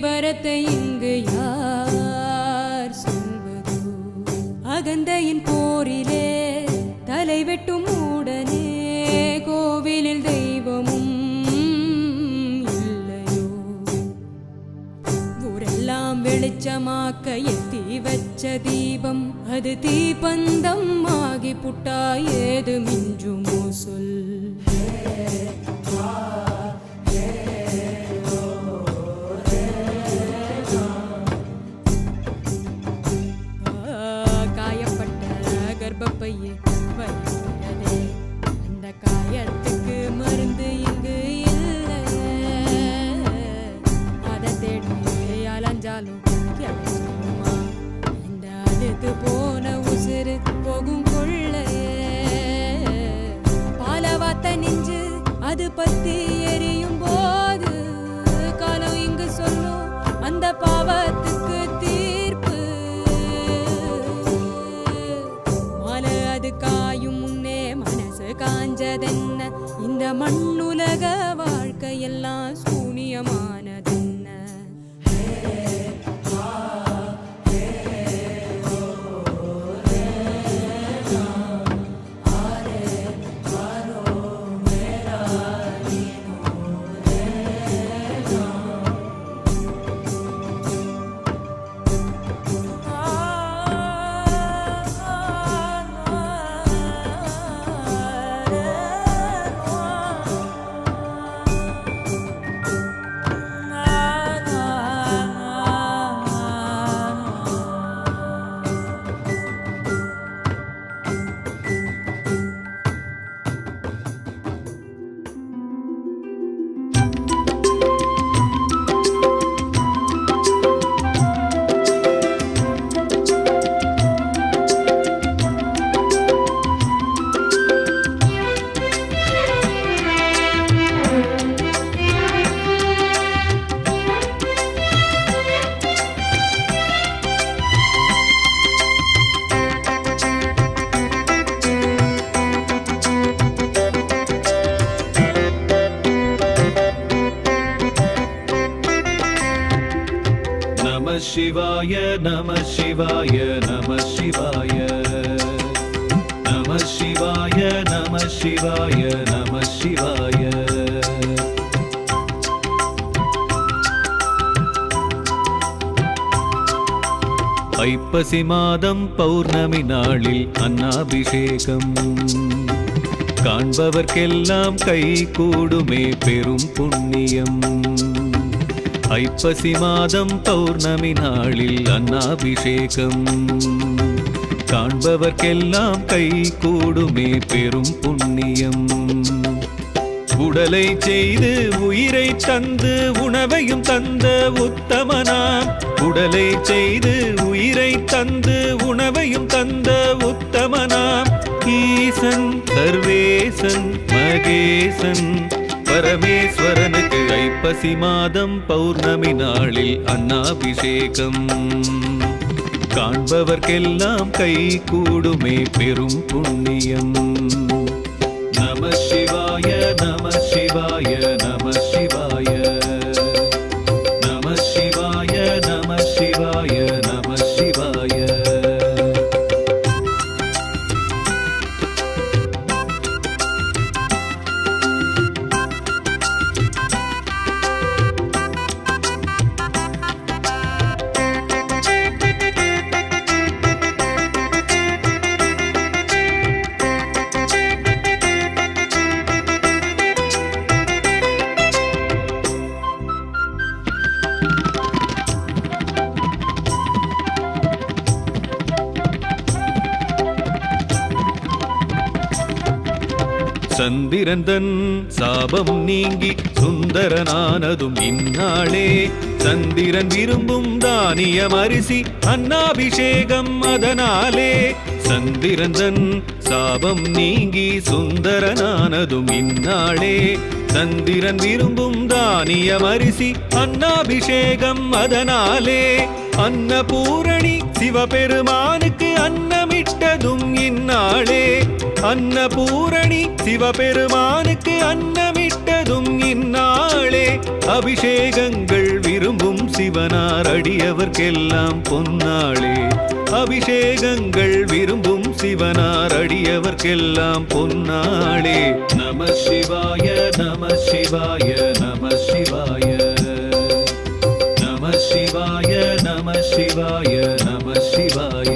வரத்தை இங்கு யார் சொல்வதோ? அகந்தையின் போரிலே தலை வெட்டும் உடனே கோவிலில் தெய்வமும் இல்லையோ? ஊரெல்லாம் வெளிச்சமாக்க எத்தி வச்ச தீபம் அது தீபந்தம் ஆகி புட்டா ஏது மிஞ்சுமோ சொல்? கர்ப்பப்பையே வருகிறதே, அந்த காயத்துக்கு மருந்து இங்கு இல்லை. அதை தேடி அலைஞ்சாலும் கிடைக்குமா? இந்த அழுது போன உசுறு போகும் கொள்ளையே. பாலவாத்த நெஞ்சு அது பத்தி எரியும் போது காலம் இங்கு சொல்லும் அந்த பாவத்துக்கு தீர்ப்பு. அது காயும் முன்னே மனசு காஞ்சதென்ன? இந்த மண்ணுலக வாழ்க்கையெல்லாம் சூனியமானதென்ன? शिवाय नमः शिवाय नमः शिवाय नमः शिवाय नमः शिवाय नमः शिवाय. ஐப்பசி மாதம் பௌர்ணமி நாளில் அன்னாபிஷேகம் காண்பவர்க்கெல்லாம் கை கூடுமே பெரும் புண்ணியம். ஐப்பசி மாதம் பௌர்ணமி நாளில் அன்னாபிஷேகம் காண்பவர்க்கெல்லாம் கை கூடுமே பெரும் புண்ணியம். உடலை செய்து உயிரை தந்து உணவையும் தந்த உத்தமனாம். உடலை செய்து உயிரை தந்து உணவையும் தந்த உத்தமனாம். ஈசன் சர்வேசன் மகேசன் பரமேஸ்வரனுக்கு ஐப்பசி மாதம் பௌர்ணமி நாளில் அன்னாபிஷேகம் காண்பவர்க்கெல்லாம் கை கூடுமே பெரும் புண்ணியம். நம சிவாய நம சிவாய நம சிவாய நம சிவாய நம சிவாய நம சிவாய. சந்திரந்தன் சாபம் நீங்கி சுந்தரனானதும் இந்நாளே. சந்திரன் விரும்பும் தானியம் அரிசி அன்னாபிஷேகம் அதனாலே. சந்திரந்தன் சாபம் நீங்கி சுந்தரனானதும் இந்நாளே. சந்திரன் விரும்பும் தானியம் அரிசி அன்னாபிஷேகம் அதனாலே. அன்னபூரணி சிவபெருமானுக்கு அன்னமிட்டதும் இந்நாளே. அன்னபூரணி சிவபெருமானுக்கு அன்னமிட்டதும் சொல்லும் இந்நாளே அபிஷேகங்கள் விரும்பும் சிவனார் அடியவர்க்கெல்லாம் பொன்னாளே அபிஷேகங்கள் விரும்பும் சிவனார் அடியவர்க்கெல்லாம் பொன்னாளே நம சிவாய நம சிவாய நம சிவாய நம சிவாய நம சிவாய நம சிவாய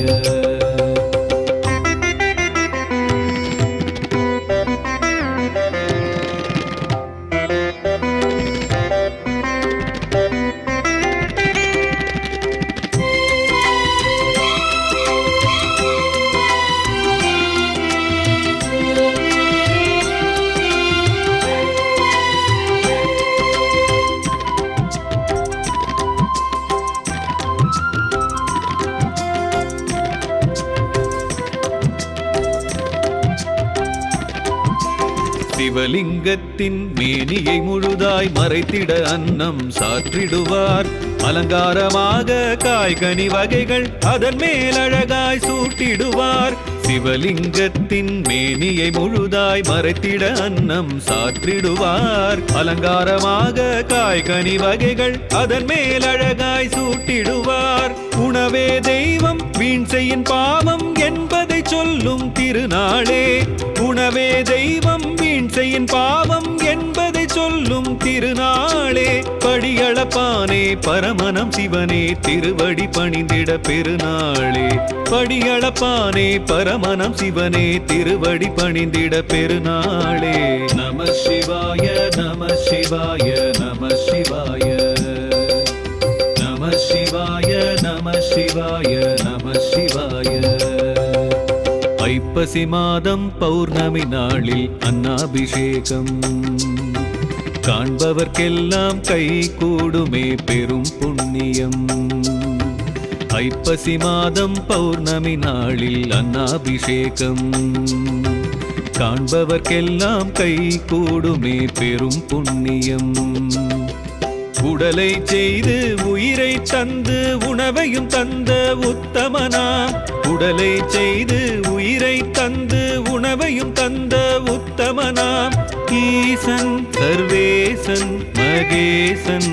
சிவலிங்கத்தின் மேனியை முழுதாய் மறைத்திட அன்னம் சாற்றிடுவார் அலங்காரமாக காய்கனி வகைகள் அதன் மேல் அழகாய் சூட்டிடுவார் சிவலிங்கத்தின் மேனியை முழுதாய் மறைத்திட அன்னம் சாற்றிடுவார் அலங்காரமாக காய்கனி வகைகள் அதன் மேல் அழகாய் சூட்டிடுவார் உணவே தெய்வம் வீண் செய்யின் பாவம் என்பதை சொல்லும் திருநாளே உணவே தெய்வம் வீண் செய்யின் பாவம் என்பதை சொல்லும் திருநாளே படியளப்பானே பரமனம் சிவனே திருவடி பணிந்திட பெருநாளே படியளப்பானே பரமனம் சிவனே திருவடி பணிந்திட பெருநாளே நம சிவாய நம சிவாய நம சிவாய நம சிவாய நம சிவாய நம சிவாய ஐப்பசி மாதம் பௌர்ணமி நாளில் அன்னாபிஷேகம் காண்பவர்க்கெல்லாம் கை கூடுமே பெரும் புண்ணியம் ஐப்பசி மாதம் பௌர்ணமி நாளில் அன்னாபிஷேகம் காண்பவர்க்கெல்லாம் கை கூடுமே பெரும் புண்ணியம் உடலை செய்து உயிரை தந்து உணவையும் தந்த உத்தமனாம் உடலை செய்து உயிரை தந்து உணவையும் தந்த உத்தமனாம் ஈசன் சர்வேசன் மகேசன்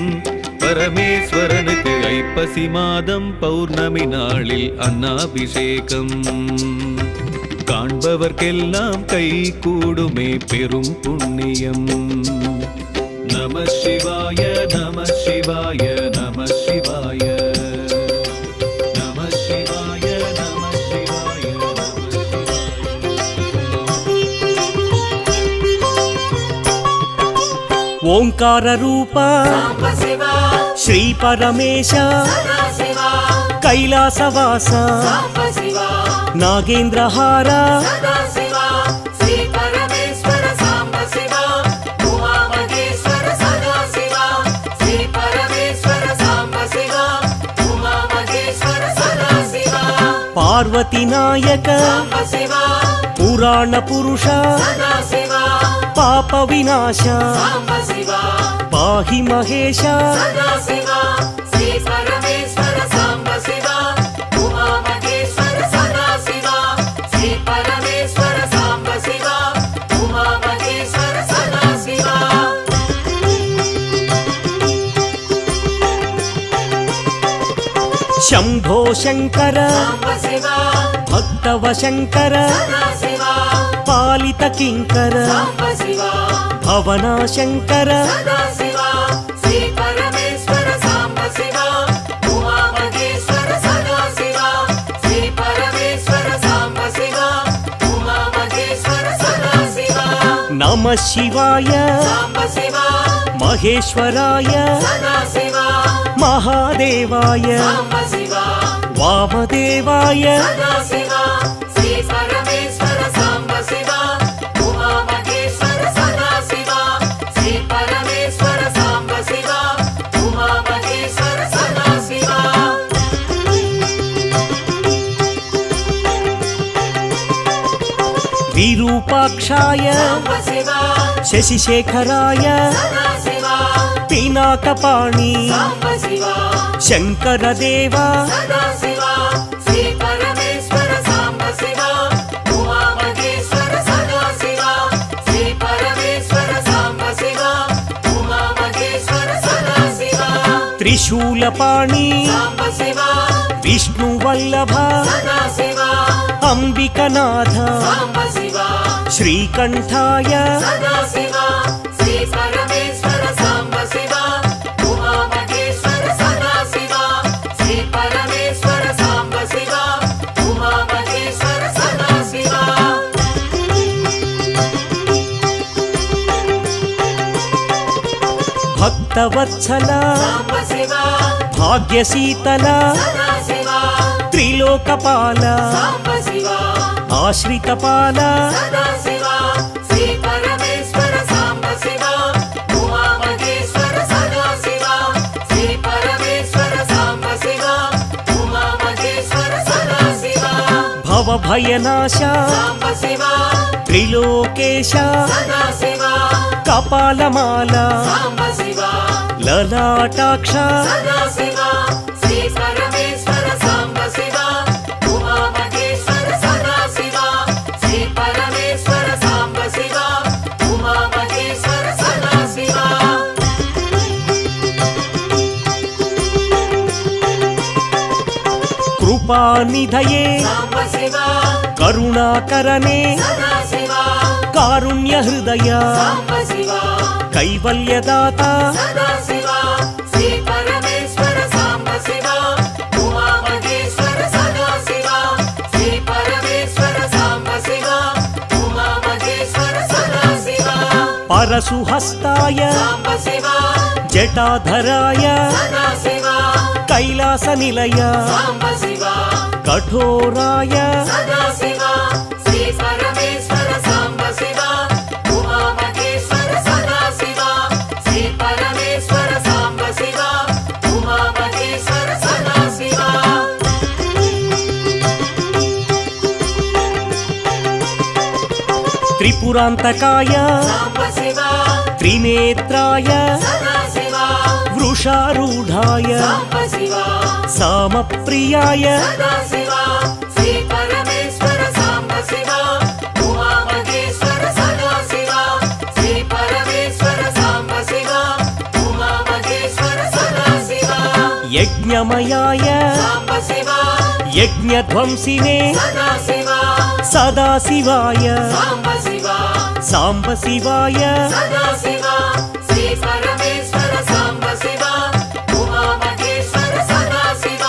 பரமேஸ்வரனுக்கு ஐப்பசி மாதம் பௌர்ணமி நாளில் அன்னாபிஷேகம் காண்பவர்க்கெல்லாம் கை கூடுமே பெரும் புண்ணியம் நம சிவாய நம சிவாய நம சிவாய நம சிவாய நம சிவாய ஓங்கார ரூபா ஸ்ரீ பரமேಶ கைலாசவாச நாகேந்திரஹார பார்வதி நாயಕ புராಣ ಪುರುಷ ಪಾಪ ವಿನಾಶ ಪಾಹಿ ಮಹೇಶ ಶಂಭೋ ಶಂಕರ ಭಕ್ತವ ಶಂಕರ ಪಾಲಿತ ಕಿಂಕರ ಭವನ ಶಂಕರ ನಮಃ ಶಿವಾಯ ಮಹೇಶ್ವರಾಯ ಮಹಾದೇವಾಯ ವಾಮದೇವಾಯ ವಿರೂಪಾಕ್ಷಾಯ ಶಶಿಶೇಖರಾಯ ಪಿನಾಕಪಾಣಿ ಶಂಕರದೇವ త్రిశూలపాణి సాంబ శివ విష్ణువల్లభ సదా శివ అంబికనాథ సాంబ శివ శ్రీకంఠాయ సదా శివ శ్రీ పరమేశ్వర సాంబ శివ ఉమా మహేశ్వర సదా శివ శ్రీ పరమేశ్వర సాంబ శివ ఉమా మహేశ్వర సదా శివ భక్తవత్సల సాంబ శివ భాగ్యశీతల సదా శివ త్రిలోకపాల సాంబ శివ ఆశ్రితపాల సదా శివ శ్రీ పరమేశ్వర సాంబ శివ ఉమా మహేశ్వర సదా శివ శ్రీ పరమేశ్వర సాంబ శివ ఉమా మహేశ్వర సదా శివ భవభయనాశ సాంబ శివ త్రిలోకేశ సదా శివ కపాలమాల సాంబ శివ లలాటాక్ష సదా శివ శ్రీ పరమేశ్వర సాంబ శివ ఉమా మహేశ్వర సదా శివ శ్రీ పరమేశ్వర సాంబ శివ ఉమా మహేశ్వర సదా శివ కృపానిధయే సాంబ శివ కరుణాకరనే సదా శివ కారుణ్య హృదయ సాంబ శివ కైవల్యదాత సదా శివ శ్రీ పరమేశ్వర సాంబ శివ ఉమా మహేశ్వర సదా శివ శ్రీ పరమేశ్వర సాంబ శివ ఉమా మహేశ్వర సదా శివ పరశుహస్తాయ సాంబ శివ జటాధరాయ సదా శివ కైలాస నిలయ సాంబ శివ కఠోరాయ సదా శివ శ్రీ పరమేశ్వర సాంబ శివ ఉమా మహేశ్వర సదా శివ శ్రీ పరమేశ్వర సాంబ శివ ఉమా మహేశ్వర సదా శివ త్రిపురాంతకాయ సాంబ శివ త్రినేత్రాయ సదా శివ వృషారూఢాయ సాంబ శివ సామప్రియాయ సదా శివ శ్రీ పరమేశ్వర సాంబ శివ ఉమా మహేశ్వర సదా శివ శ్రీ పరమేశ్వర సాంబ శివ ఉమా మహేశ్వర సదా శివ యజ్ఞమయాయ సాంబ శివ యజ్ఞధ్వంసినే సదా శివ సదాశివాయ సాంబ శివ సాంబ శివాయ సదా శివ శ్రీ పరమేశ్వర సాంబ శివ ఉమా మహేశ్వర సదా శివ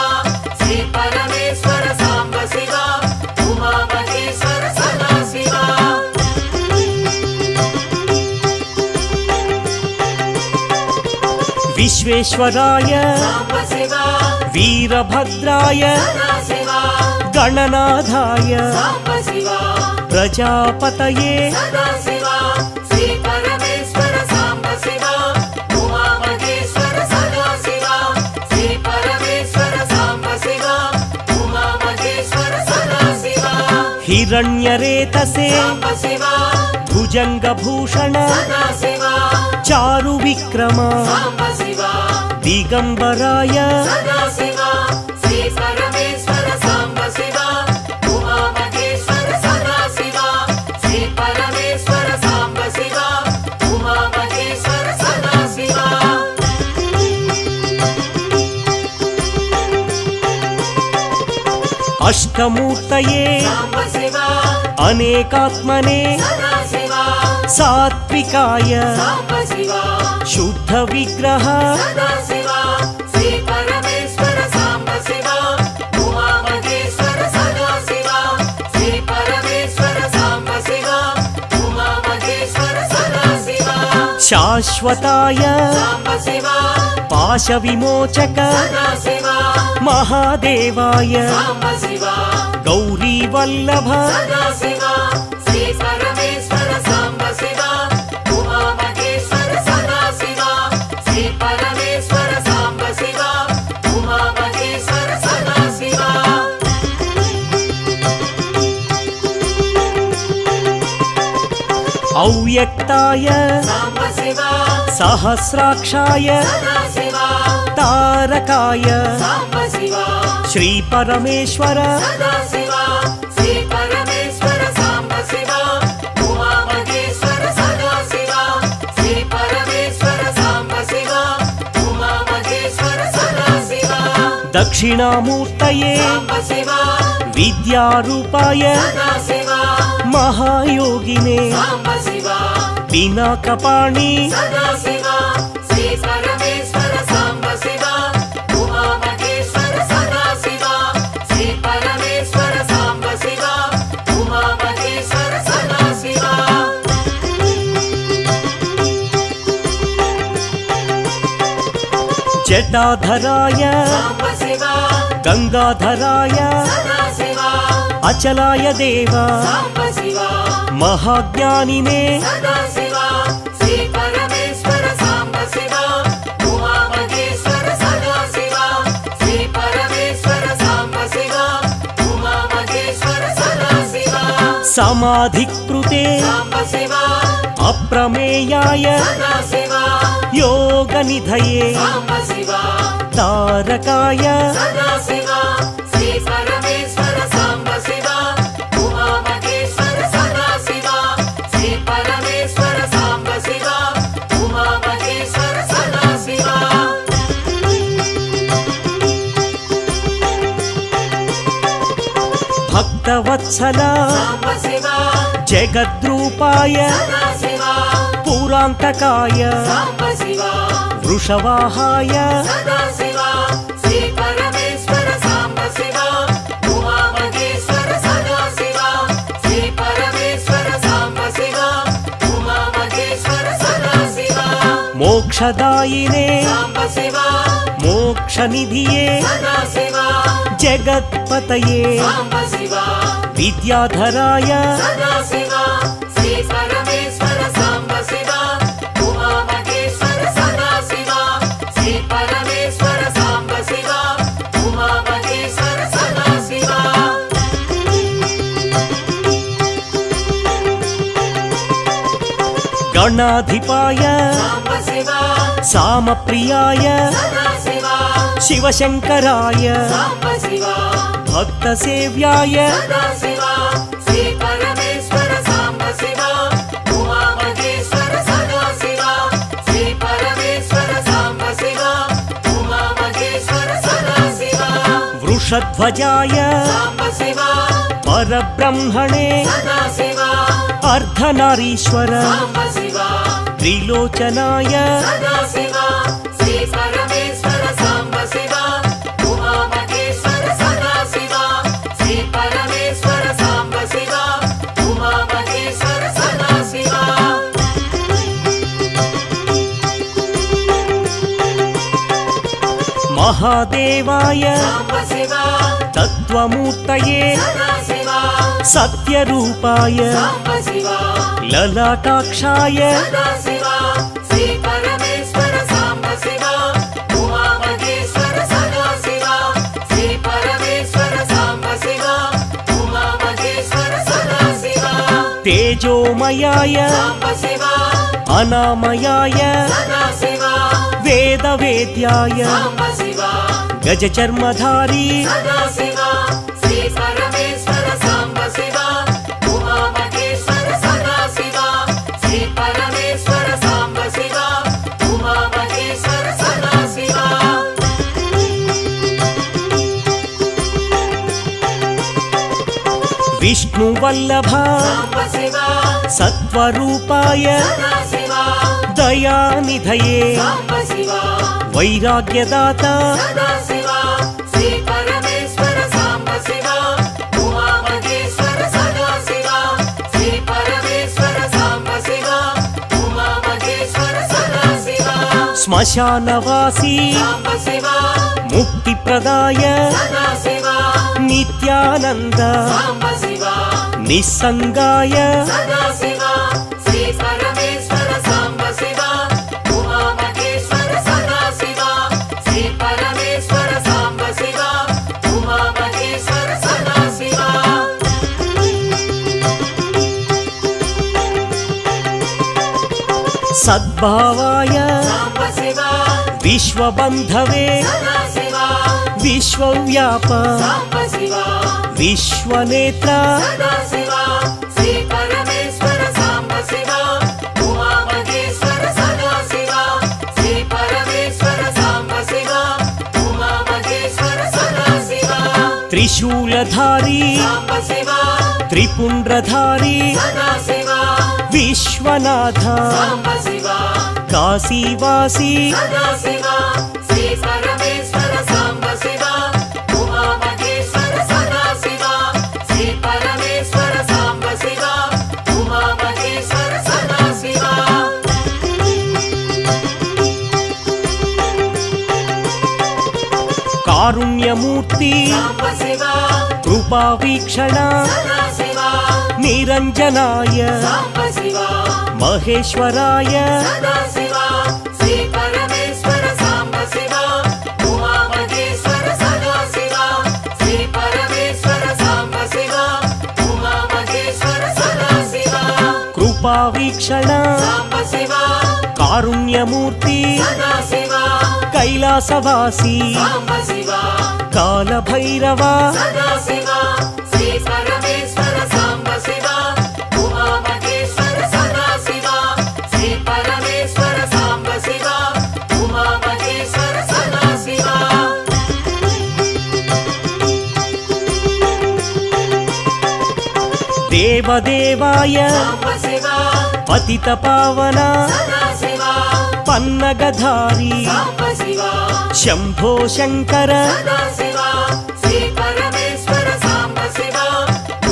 శ్రీ పరమేశ్వర సాంబ శివ ఉమా మహేశ్వర సదా శివ విశ్వేశ్వరాయ సాంబ శివ వీరభద్రాయ సదా శివ గణనాథాయ సాంబ శివ ప్రజాపతయే సదా శివ శ్రీ పరమేశ్వర సాంబ శివ ఉమా మహేశ్వర సదా శివ శ్రీ పరమేశ్వర సాంబ శివ ఉమా మహేశ్వర సదా శివ హిరణ్యరేతసే సాంబ శివ భుజంగభూషణ సదా శివ చారు విక్రమ సాంబ శివ దిగంబరాయ సదా శివ శ్రీ పరమేశ్వర సాంబ శివ ఉమా మహేశ్వర సదా శివ శ్రీ పరమేశ్వర సాంబ శివ ఉమా మహేశ్వర సదా శివ అష్టమూర్తయే సాంబ శివ అనేకాత్మనే సదా శివ సాత్వికాయ సాంబ శివ శుద్ధ విగ్రహ సదా శివ శ్రీ పరమేశ్వర సాంబ శివ ఉమా మహేశ్వర సదా శివ శ్రీ పరమేశ్వర సాంబ శివ ఉమా మహేశ్వర సదా శివ శాశ్వతాయ సాంబ శివ పాశ విమోచక సదా శివ మహాదేవాయ సాంబ శివ గౌరీ వల్లభ సదా శివ శ్రీ పరమేశ్వర సాంబ శివ ఉమా మహేశ్వర సదా శివ శ్రీ పరమేశ్వర సాంబ శివ ఉమా మహేశ్వర సదా శివ అవ్యక్తాయ సాంబ శివ సహస్రాక్షాయ సదా శివ తారకాయ సాంబ శివ శ్రీ పరమేశ్వర సదా శివ శ్రీ పరమేశ్వర సాంబ శివ ఉమా మహేశ్వర సదా శివ శ్రీ పరమేశ్వర సాంబ శివ ఉమా మహేశ్వర దక్షిణామూర్తయే సాంబ శివ విద్యారూపాయ సదా శివ మహాయోగినే సాంబ శివ పినాకపాణి సదా శివ శ్రీ పరమేశ్వర సాంబ శివ ఉమా మహేశ్వర సదా శివ శ్రీ పరమేశ్వర సాంబ శివ ఉమా మహేశ్వర సదా శివ జటాధరాయ సాంబ శివ గంగాధరాయ సదా శివ అచలాయ దేవ సాంబ శివ మహాజ్ఞానినే సదా శివ శ్రీ పరమేశ్వర సాంబ శివ ఉమా మహేశ్వర సదా శివ శ్రీ పరమేశ్వర సాంబ శివ ఉమా మహేశ్వర సదా శివ సమాధికృతే సాంబ శివ అప్రమేయాయ సదా శివ యోగనిధయే సాంబ శివ తారకాయ సదా శివ శ్రీ పరమేశ్వర సాంబ శివ ఉమా మహేశ్వర సదా శివ శ్రీ పరమేశ్వర సాంబ శివ ఉమా మహేశ్వర సదా శివ భక్తవత్సల సాంబ శివ జగద్రూపాయ సదా శివ పురాంతకాయ సాంబ శివ వృషవాహాయ సదా శివ శ్రీ పరమేశ్వర సాంబ శివ ఉమా మహేశ్వర సదా శివ శ్రీ పరమేశ్వర సాంబ శివ ఉమా మహేశ్వర సదా శివ మోక్షదాయినే సాంబ శివ మోక్షనిధియే సదా శివ జగత్పతయే సాంబ శివ విద్యాధరాయ సదా శివ శ్రీ పరమేశ్వర సాంబ శివ ఉమా మహేశ్వర సదా శివ శ్రీ పరమేశ్వర సాంబ శివ ఉమా మహేశ్వర సదా శివ గణాధిపాయ సాంబ శివ సామప్రియాయ సదా శివ శివశంకరాయ సాంబ శివ భక్తసేవ్యాయ సదా శివ శ్రీ పరమేశ్వర సాంబ శివ ఉమా మహేశ్వర సదా శివ శ్రీ పరమేశ్వర సాంబ శివ ఉమా మహేశ్వర సదా శివ వృషధ్వజాయ సాంబ శివ పరబ్రహ్మణే సదా శివ అర్ధనారీశ్వర సాంబ శివ త్రిలోచనాయ సదా శివ శ్రీ పరమేశ్వర సాంబ శివ ఉమా మహేశ్వర సదా శివ శ్రీ పరమేశ్వర సాంబ శివ ఉమా మహేశ్వర సదా శివ మహాదేవాయ సాంబ శివ తత్వమూర్తయే సదా శివ సత్యరూపాయ సాంబ శివ లలాటాక్షాయ సదా శివ శ్రీ పరమేశ్వర సాంబ శివ ఉమా మహేశ్వర సదా శివ శ్రీ పరమేశ్వర సాంబ శివ ఉమా మహేశ్వర సదా శివ తేజోమయాయ సాంబ శివ అనామయాయ సదా శివ వేదవేద్యాయ సాంబ శివ గజచర్మధారీ సదా శివ శ్రీ పరమేశ్వర సాంబ శివ ఉమా మహేశ్వర సదా శివ శ్రీ పరమేశ్వర సాంబ శివ ఉమా మహేశ్వర సదా శివ విష్ణువల్లభ సాంబ శివ సత్వరూపాయ సదా శివ దయానిధయే సాంబ శివ వైరాగ్యదాత సదా శివ శ్రీ పరమేశ్వర సాంబ శివ ఉమా మహేశ్వర సదా శివ శ్రీ పరమేశ్వర సాంబ శివ ఉమా మహేశ్వర సదా శివ శ్మశానవాసి సాంబ శివ ముక్తిప్రదాయ సదా శివ నిత్యానంద సాంబ శివ నిస్సంగాయ సదా శివ శ్రీ పరమేశ్వర సాంబ శివ ఉమా మహేశ్వర సదా శివ శ్రీ పరమేశ్వర సాంబ శివ ఉమా మహేశ్వర సదా శివ సద్భావాయ సాంబ శివ విశ్వబంధవే సదా శివ విశ్వవ్యాప సాంబ శివ విశ్వనేత్ర సదా శివ శ్రీ పరమేశ్వర సాంబ శివ ఉమా మహేశ్వర సదా శివ శ్రీ పరమేశ్వర సాంబ శివ ఉమా మహేశ్వర త్రిశూలధారి సాంబ శివ త్రిపుండ్రధారి సదా శివ విశ్వనాథ సాంబ శివ కాశీవాసి సదా శివ శ్రీ పరమేశ్వర సాంబ శివ ఉమా మహేశ్వర సదా శివ శ్రీ పరమేశ్వర సాంబ శివ ఉమా మహేశ్వర సదా శివ కారుణ్యమూర్తి సాంబ శివ కృపావీక్షణ సదా శివ నిరంజనాయ సాంబ శివ మహేశ్వరాయ సదా శివ శ్రీ పరమేశ్వర సాంబ శివ ఉమా మహేశ్వర సదా శివ శ్రీ పరమేశ్వర సాంబ శివ ఉమా మహేశ్వర సదా శివ కృపావీక్షణ సాంబ శివ కారుణ్యమూర్తి సదా శివ కైలాసవాసి సాంబ శివ కాలభైరవ సదా శివ శ్రీ పరమేశ్వర సాంబ శివ ఉమా మహేశ్వర సదా శివ శ్రీ పరమేశ్వర సాంబ శివ ఉమా మహేశ్వర సదా శివ దేవదేవాయ సాంబ శివ పతిత పావన సదా శివ పన్నగధారి సాంబ శివ శంభో శంకర సదా శివ శ్రీ పరమేశ్వర సాంబ శివ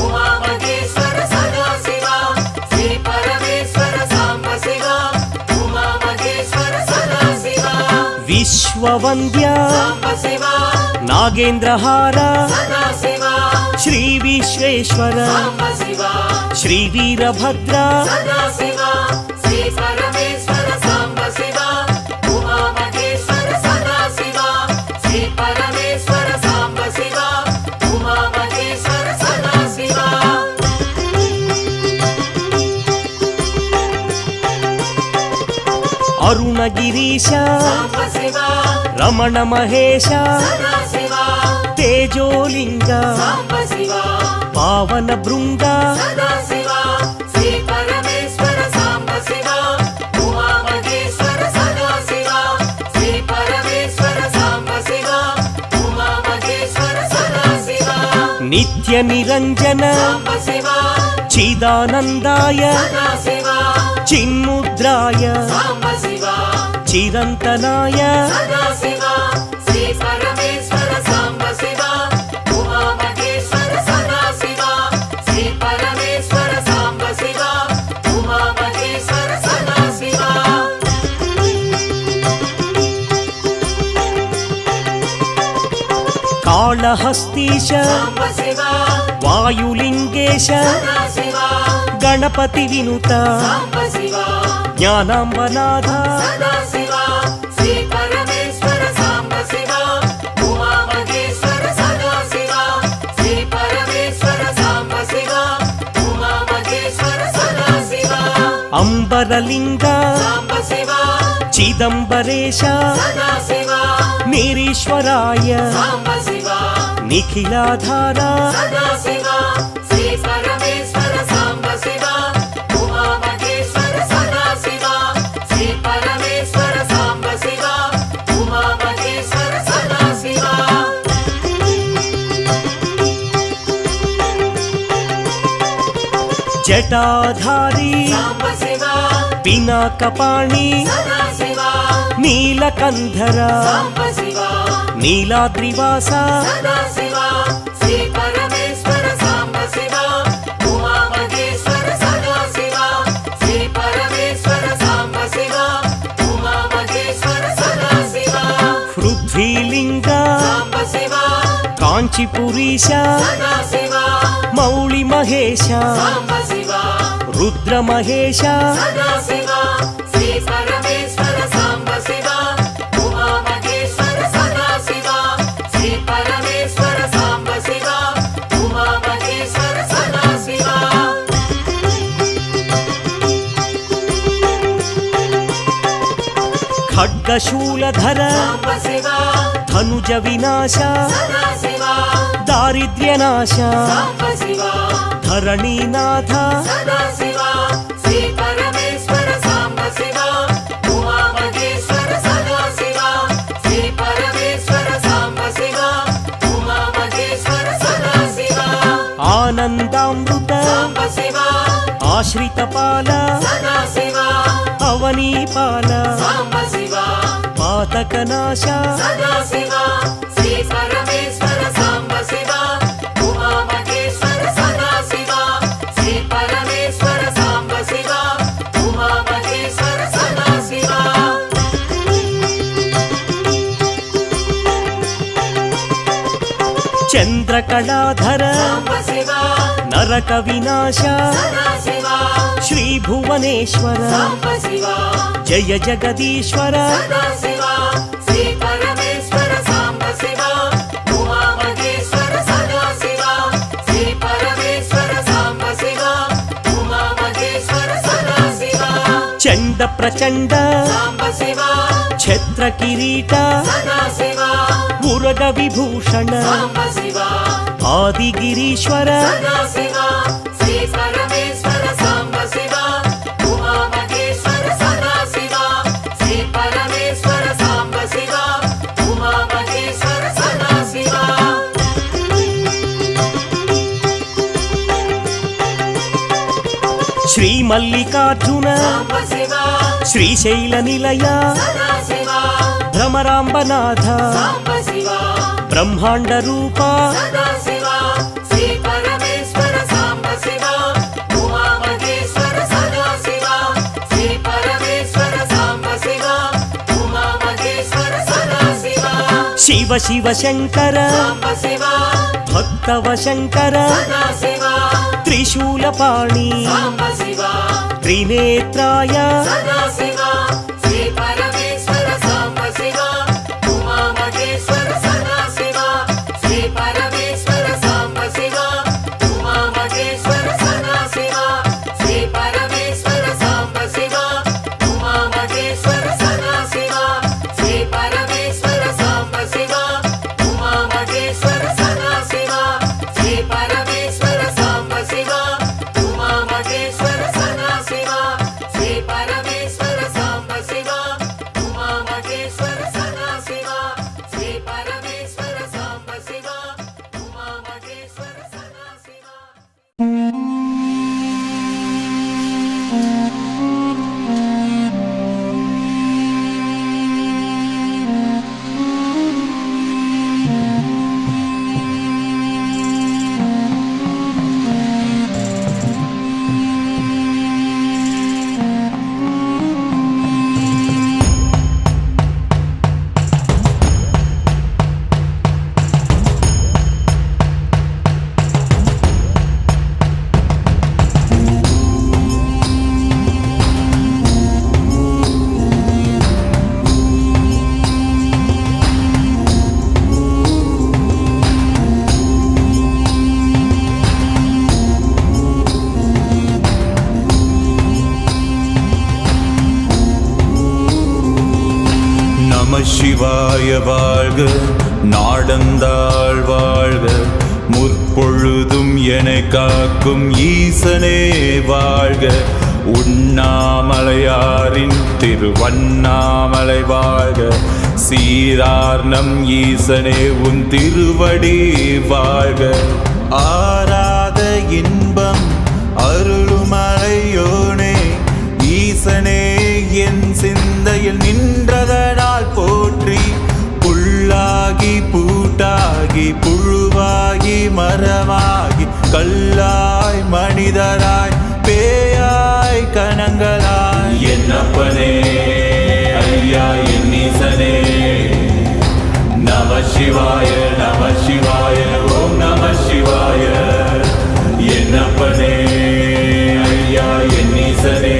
ఉమా మహేశ్వర సదా శివ శ్రీ పరమేశ్వర సాంబ శివ ఉమా మహేశ్వర సదా శివ విశ్వవంద్య సాంబ శివ నాగేంద్రహార సదా శివ శ్రీ విశ్వేశ్వర సాంబ శివ శ్రీ వీరభద్ర సదా శివ శ్రీ పరమేశ్వర సాంబ శివ ఉమా మహేశ్వర సదా శివ శ్రీ పరమేశ్వర సాంబ శివ ఉమా మహేశ్వర సదా శివ అరుణగిరీశ సాంబ శివ రమణ మహేశ సదా శివ తేజోలింగ సాంబ శివ పావన బృంగ సదా శివ శ్రీ పరమేశ్వర సాంబ శివ ఉమా మహేశ్వర సదా శివ శ్రీ పరమేశ్వర సాంబ శివ ఉమా మహేశ్వర సదా శివ నిత్య నిరంజన సాంబ శివ చిదానందాయ సదా శివ చిన్ముద్రాయ సాంబ శివ చిరంతనాయ సదా శివ శ్రీ పరమేశ్వర సాంబ శివ ఉమా మహేశ్వర సదా శివ శ్రీ పరమేశ్వర సాంబ శివ ఉమా మహేశ్వర సదా శివ కాళహస్తీశ సాంబ శివ వాయులింగేశ సదా శివ గణపతి వినుత సాంబ శివ జ్ఞానాంబనాథ సదా శివ శ్రీ పరమేశ్వర సాంబ శివ ఉమా మహేశ్వర సదా శివ శ్రీ పరమేశ్వర సాంబ శివ ఉమా మహేశ్వర సదా శివ అంబరలింగ సాంబ శివ చిదంబరేశ సదా శివ నిరీశ్వరాయ సాంబ శివ నిఖిలాధార సదా శివ శ్రీ పరమేశ్వర సాంబ శివ ఉమా మహేశ్వర సదా శివ శ్రీ పరమేశ్వర సాంబ శివ ఉమా మహేశ్వర సదా శివ జటాధారి సాంబ శివ పినాకపాణి సదా శివ నీలకంధర సాంబ శివ నీలాద్రివాస సదా శివ శ్రీ పరమేశ్వర సాంబ శివ ఉమా మహేశ్వర సదా శివ శ్రీ పరమేశ్వర సాంబ శివ ఉమా మహేశ్వర సదా శివ పృథ్వీలింగ సాంబ శివ కాంచీపురీశ సదా శివ మౌళి మహేశ సాంబ శివ రుద్ర మహేశ సదా శివ శ్రీ పరమేశ్వర సాంబ శివ ఉమా మహేశ్వర సదా శివ శ్రీ పరమేశ్వర సాంబ శివ ఉమా మహేశ్వర సదా శివ ఖడ్గశూలధర సాంబ శివ ధనుజ వినాశ సదా శివ దారిద్ర్యనాశ సాంబ శివ ధరణీనాథ సదా శివ శ్రీ పరమేశ్వర సాంబ శివ ఉమా మహేశ్వర సదా శివ శ్రీ పరమేశ్వర సాంబ శివ ఉమా మహేశ్వర ఆశ్రితపాల సదాశివా అవనీపాల సాంబశివా పాతకనాశ సదాశివా శ్రీ పరమేశ్వర సాంబశివా ఉమామహేశ్వర సదాశివా శ్రీ పరమేశ్వర సాంబశివా ఉమామహేశ్వర సదాశివా చంద్రకళాధర సాంబశివా నరక వినాశ సదాశివా శ్రీ భువనేశ్వర సాంబశివా జయ జగదీశ్వర సదాశివా శ్రీ పరమేశ్వర సాంబశివా ఉమామహేశ్వర సదాశివా శ్రీ పరమేశ్వర సాంబశివా ఉమామహేశ్వర సదాశివా చండ ప్రచండ సాంబశివా ఛత్ర కిరీట సదాశివా మురగ విభూషణ సాంబశివా ఆదిగిరీశ్వర సదాశివా శ్రీ పరమేశ్వర సాంబశివా ఉమామహేశ్వర సదాశివా శ్రీ పరమేశ్వర సాంబశివా ఉమామహేశ్వర సదాశివా శ్రీ మల్లికార్జున సాంబశివా శ్రీశైల నిలయ సదాశివా భ్రమరాంబనాథ సాంబశివా బ్రహ్మాండ రూప సదాశివా శ్రీ పరమేశ్వర సాంబశివా ఉమామహేశ్వర సదాశివా శ్రీ పరమేశ్వర సాంబశివా ఉమామహేశ్వర సదాశివా శివ శివ శంకర సాంబశివా భక్తవ శంకర సదాశివా త్రిశూలపాణి సాంబశివా త్రినేత్రాయ సదాశివా శ్రీ పరమేశ్వర సాంబశివా ఉమామహేశ్వర సదాశివా శ్రీ పరమేశ్వర సాంబశివా ఉమామహేశ్వర సదాశివా శ్రీ పరమేశ్వర సాంబశివా ఉమామహేశ్వర సదాశివా శ్రీ పరమేశ్వర సాంబశివా ఉమామహేశ్వర సదాశివా శ్రీ పరమేశ్వర సాంబశివా ఉమామహేశ్వర సదాశివా శ్రీ పరమేశ్వర సాంబశివా ఉమామహేశ్వర సదాశివా శ్రీ పరమేశ్వర సాంబశివా ఉమామహేశ్వర సదాశివా நம சிவாய வாழ்க நாடந்தாள் வாழ்க முற்பொழுதும் என காக்கும் ஈசனே வாழ்க உண்ணாமலையாரின் திருவண்ணாமலை வாழ்க சீரார் நம் ஈசனே உன் திருவடி வாழ்க ஆராத இன்பம் அருளுமலையோனே ஈசனே என் சிந்தையில் நின்றதனால் போற்றி புல்லாகி பூட்டாகி புழுவாகி மரமாகி கல்லாய் மனிதராய் பேயாய் கணங்களாய் என்னப்பனே ஐயா என் ஈசனே நம சிவாய ஓம் நம சிவாய என்னப்பனே ஐயா என் ஈசனே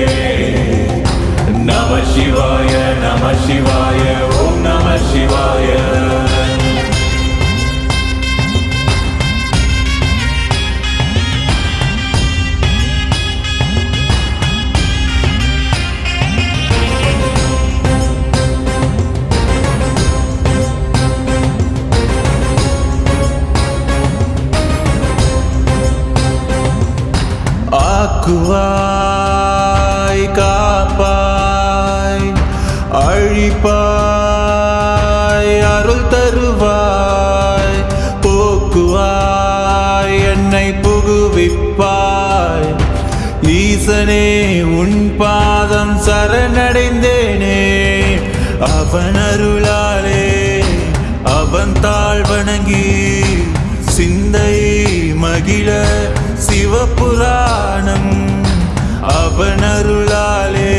நம சிவாய ஓம் நம சிவாய உன் பாதம் சரணடைந்தேனே. அவன் அருளாலே அவன் தாழ் வணங்கி சிந்தை மகிழ சிவபுராணம். அவன் அருளாலே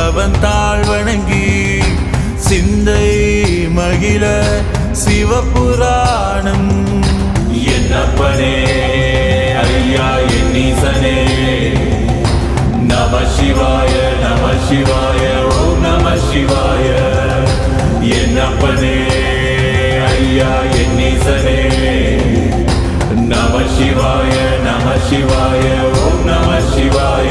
அவன் தாழ் வணங்கி சிந்தை மகிழ சிவபுராணம். என்னப்பனே ஐயா என் ஈசனே, நம சிவாய நம சிவாய ஓம் நம சிவாய. என்னப்பனே ஐயா என் ஈசனே, நம சிவாய நம சிவாய ஓம் நம சிவாய.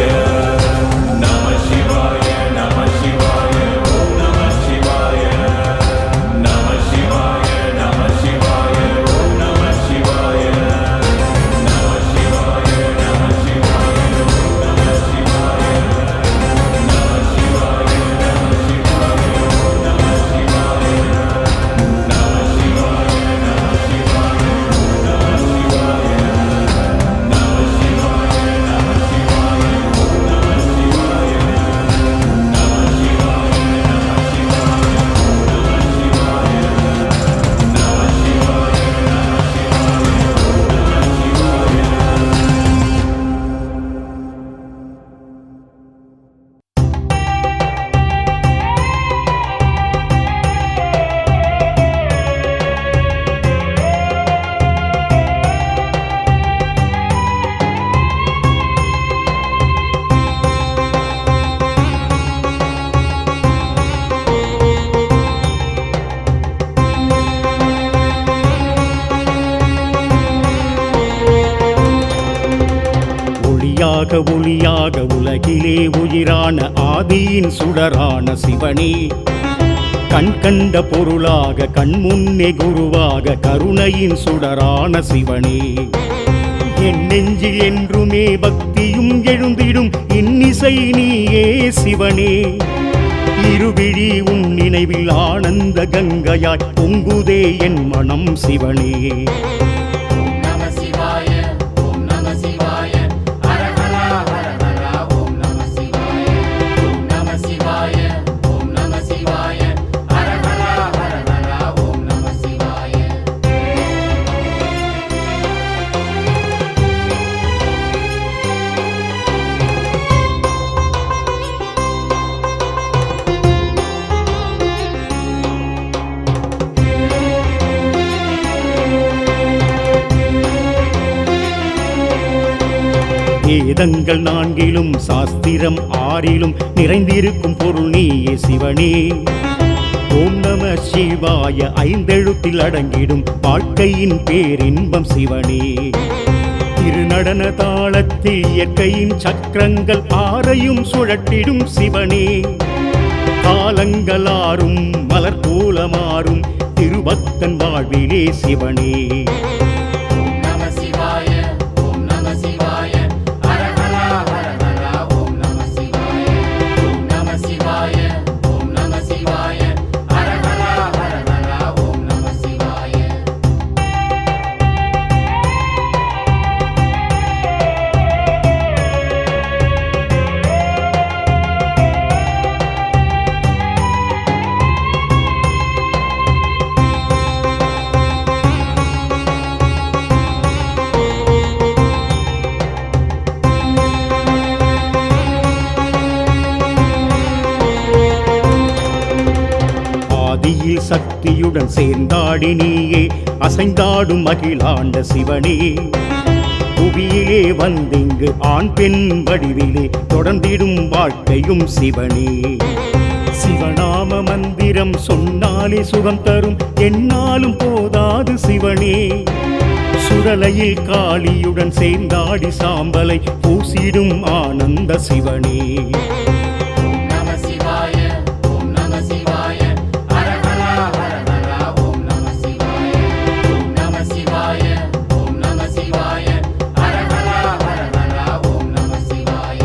நம சிவாய நம சிவாய ஓம் நம சிவாய. நம சிவாய நம சிவாய ஓம் நம சிவாய. நம சிவாய நம சிவாய ஓம் நம சிவாய. நம சிவாய நம சிவாய ஓம் நம சிவாய. நம சிவாய நம சிவாய ஓம் நம சிவாய. நம சிவாய நம சிவாய ஓம் நம சிவாய. நம சிவாய நம சிவாய ஓம் நம சிவாய. நம சிவாய நம சிவாய ஒளியாக ஒளியாக உலகிலே உயிரான ஆதியின் சுடரான சிவனே, கண் கண்ட பொருளாக கண்முன்னே குருவாக கருணையின் சுடரான சிவனே. என் நெஞ்சில் என்றுமே பக்தியும் எழுந்திடும் இன்னிசை நீயே சிவனே. இருவிழி உன் நினைவில் ஆனந்த கங்கையாய் பொங்குதே என் மனம் சிவனே. ஓம் நம சிவாய ஓம் நம சிவாய ஹர ஹர ஹர ஹர ஓம் நம சிவாய. ஓம் நம சிவாய ஓம் நம சிவாய ஹர ஹர ஹர ஹர ஓம் நம சிவாய. வேதங்கள் நான்கிலும் சாஸ்திரம் ஆறிலும் நிறைந்திருக்கும் பொருள் நீயே சிவனே. ஓம் நம சிவாய ஐந்தெழுத்தில் அடங்கிடும் வாழ்க்கையின் பேரின்பம் சிவனே. திருநடன தாளத்தில் இயற்கையின் சக்கரங்கள் ஆறையும் சுழட்டிடும் சிவனே. காலங்களாரும் மலர் கோலமாறும் திருபக்தன் வாழ்விலே சிவனே. ஓம் நம சிவாய ஓம் நம சிவாய ஹர ஹர ஹர ஹர ஓம் நம சிவாய. ஓம் நம சிவாய ஓம் நம சிவாய ஹர ஹர ஹர ஹர ஓம் நம சிவாய. ஆதியில் சக்தியுடன் சேர்ந்தாடி நீயே அசைந்தாடும் அகிலாண்ட சிவனே. புவியிலே வந்திங்கு ஆண் பெண் வடிவிலே தொடர்ந்திடும் வாழ்க்கையும் சிவனே. சிவநாம மந்திரம் சொன்னாலே சுகம் தரும் என்னாலும் போதாது சிவனே. சுடலையில் காளியுடன் சேர்ந்தாடி சாம்பலை பூசிடும் ஆனந்த சிவனே. ஓம் நம சிவாய ஓம் நம சிவாய ஹர ஹர ஹர ஹர ஓம் நம சிவாய. ஓம் நம சிவாய ஓம் நம சிவாய ஹர ஹர ஹர ஹர ஓம் நம சிவாய.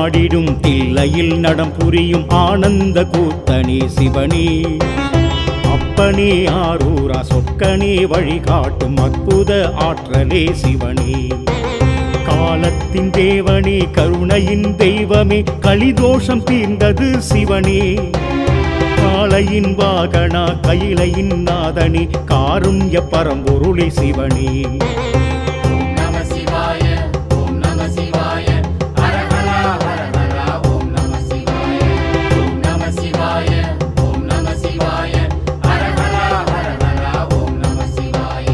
ஆடிடும் தில்லையில் நடம் புரியும் ஆனந்த கூத்தனே சிவனே அப்பனே ஆரூரா சொக்கனே வழிகாட்டும் அற்புத ஆற்றலே சிவனே காலத்தின் தேவனே கருணையின் தெய்வமே கலிதோஷம் தீர்ந்தது சிவனே காளையின் வாகனா கையிலையின் நாதனே காருண்ய பரம்பொருளே சிவனே ஓம் நம சிவாய ஓம் நம சிவாய ஹர ஹர ஹர ஹர ஓம் நம சிவாய ஓம் நம சிவாய ஓம் நம சிவாய ஹர ஹர ஹர ஹர ஓம் நம சிவாய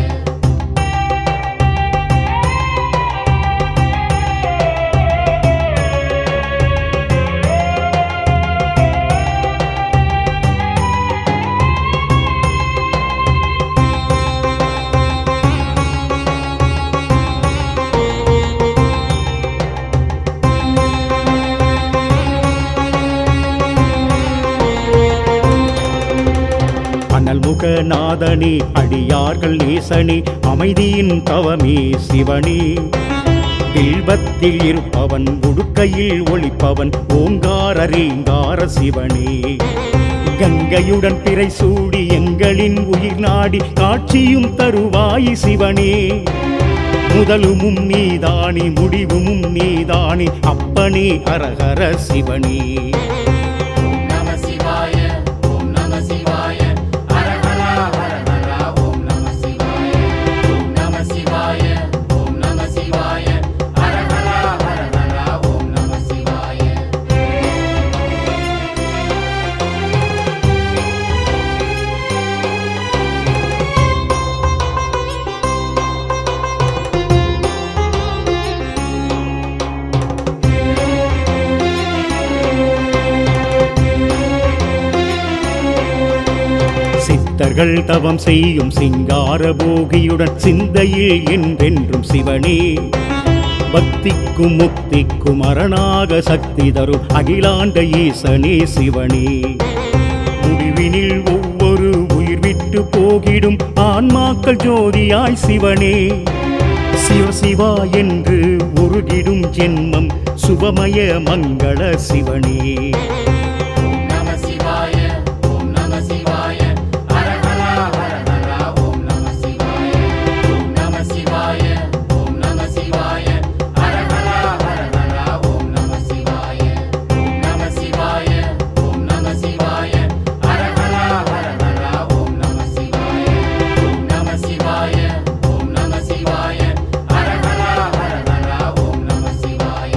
அனல்முகநாதனே அடியார்கள் நேசனே அமைதியின் தவமே சிவனே வில்வத்தில் இருப்பவன் உடுக்கையில் ஒளிப்பவன் ஓங்கார ரீங்கார சிவனே கங்கையுடன் பிறை சூடி எங்களின் உயிர் நாடி காட்சியும் தருவாய் சிவனே முதலுமும் நீதானே முடிவும் நீதானே அப்பனே அரஹர சிவனே ஓம் நம சிவாய ஓம் நம சிவாய ஹர ஹர ஹர ஹர ஓம் நம சிவாய ஓம் நம சிவாய ஓம் நம சிவாய ஹர ஹர ஹர ஹர ஓம் நம சிவாய சித்தர்கள் தவம் செய்யும் சிங்கார போகியுடன் சிந்தையில் என்றென்றும் சிவனே பக்திக்கும் முக்திக்கும் அரணாக சக்தி தரும் அகிலாண்ட ஈசனே சிவனே முடிவினில் ஒவ்வொரு உயிர் விட்டு போகிடும் ஆன்மாக்கள் ஜோதியாய் சிவனே சிவ சிவா என்று உருகிடும் ஜென்மம் சுபமய மங்கள சிவனே ஓம் நம சிவாய ஓம் நம சிவாய ஹர ஹர ஹர ஹர ஓம் நம சிவாய ஓம் நம சிவாய ஓம் நம சிவாய ஹர ஹர ஹர ஹர ஓம் நம சிவாய ஓம் நம சிவாய ஓம் நம சிவாய ஹர ஹர ஹர ஹர ஓம் நம சிவாய ஓம் நம சிவாய ஓம் நம சிவாய ஹர ஹர ஹர ஹர ஓம் நம சிவாய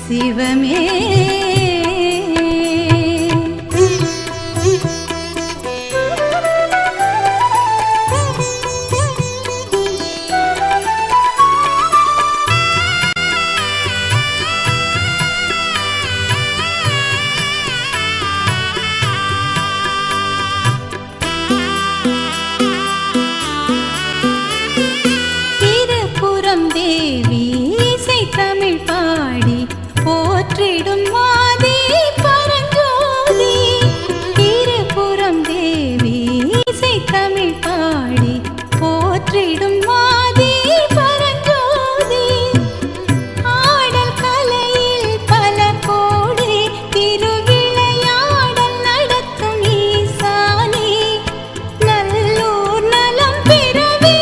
சிவமே தேவி இசை தமிழ் பாடி போற்றிடும் மாதே பரஞ்சோதி. இருபுறம் தேவி இசை தமிழ் பாடி போற்றிடும் மாதே பரஞ்சோதி. ஆடல் கலையில் பல கோடி திருவிளையாடல் நடத்தும் ஈசானி. நல்லூர் நலம் பெறவே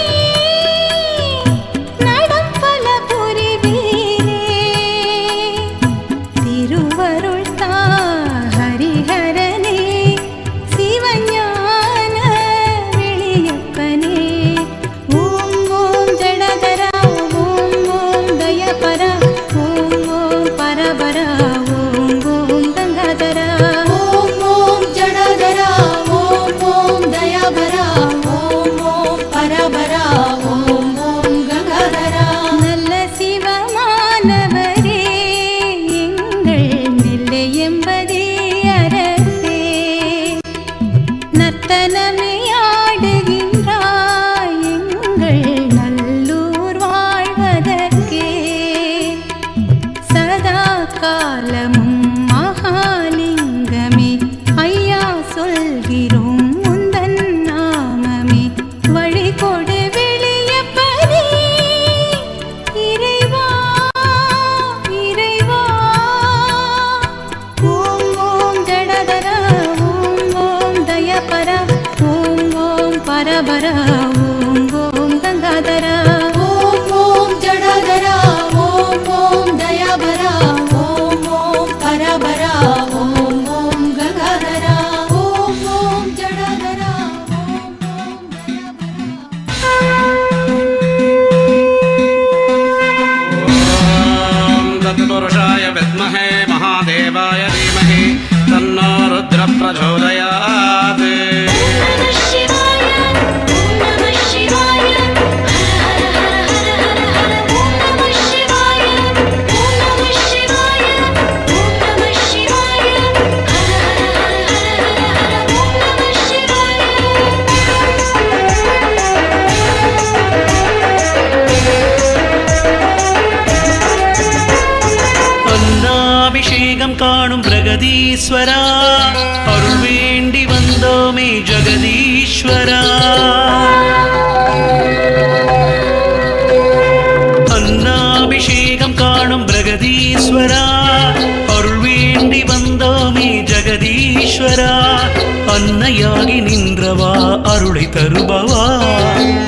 திருவருள் தா ஹரிஹரனே சிவஞான வெளியப்பனே. ஓம் ஓம் ஜடதரா ஓம் ஓம் தயபரா ஓம் ஓம் பரபரா ஓம் ஓம் கங்காதரா. ஓம் ஓம் ஜடதரா ஓம் ஓம் தயபரா ஓம் ஓம் பரபரா ஓம் ஓம் கங்காதரா. நல்ல சிவமானவரே எம்பதே அரசே. நர்த்தனமே ஆடுகின்றாய் எங்கள் நல்லூர் வாழ்வதற்கே. சதா காலமும் மகாலிங்கமே ஐயா சொல்கிறோம் உந்தன் நாமமே. வழி கொடு வெளியப்பனே இறைவா இறைவா. ஓம் ஓம் ஜடதரா ஓம் ஓம் தயபரா ஓம் ஓம் பரபரா ஓம் ஓம் கங்காதரா. ஓம் ஓம் ஜடதரா ஓம் ஓம் தயபரா ஓம் ஓம் பரபரா ஓம் ஓம் கங்காதரா. ஓம் ஓம் ஜடதரா ஓம் ஓம் தயபரா. तत्पुरुषाय विद्महे महादेवाय धीमहि तन्नो रुद्र प्रचोदयात्. அபிஷேகம் காணும் பிரகதீஸ்வரா அருள் வேண்டி வந்தோமே ஜெகதீஸ்வரா. அன்னாபிஷேகம் காணும் பிரகதீஸ்வரா அருள் வேண்டி வந்தோமே ஜெகதீஸ்வரா. அன்னையாகி நின்றவா அருளை தருபவா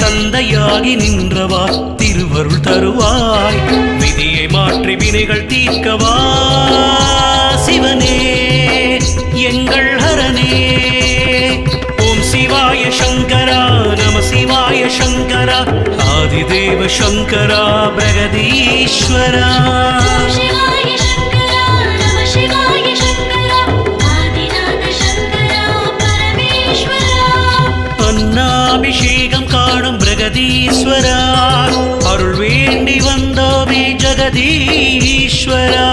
தந்தையாகி நின்றவா திருவருள் தருவாய். விதியை மாற்றி வினைகள் தீர்க்கவா சிவனே எங்கள் ஹரனே. ஓம் சிவாய சங்கரா நம சிவாய சங்கரா ஆதிதேவ சங்கரா பிரகதீஸ்வரா. அன்னாபிஷேகம் காணும் பிரகதீஸ்வரா அருள் வேண்டி வந்தோமே ஜெகதீஸ்வரா.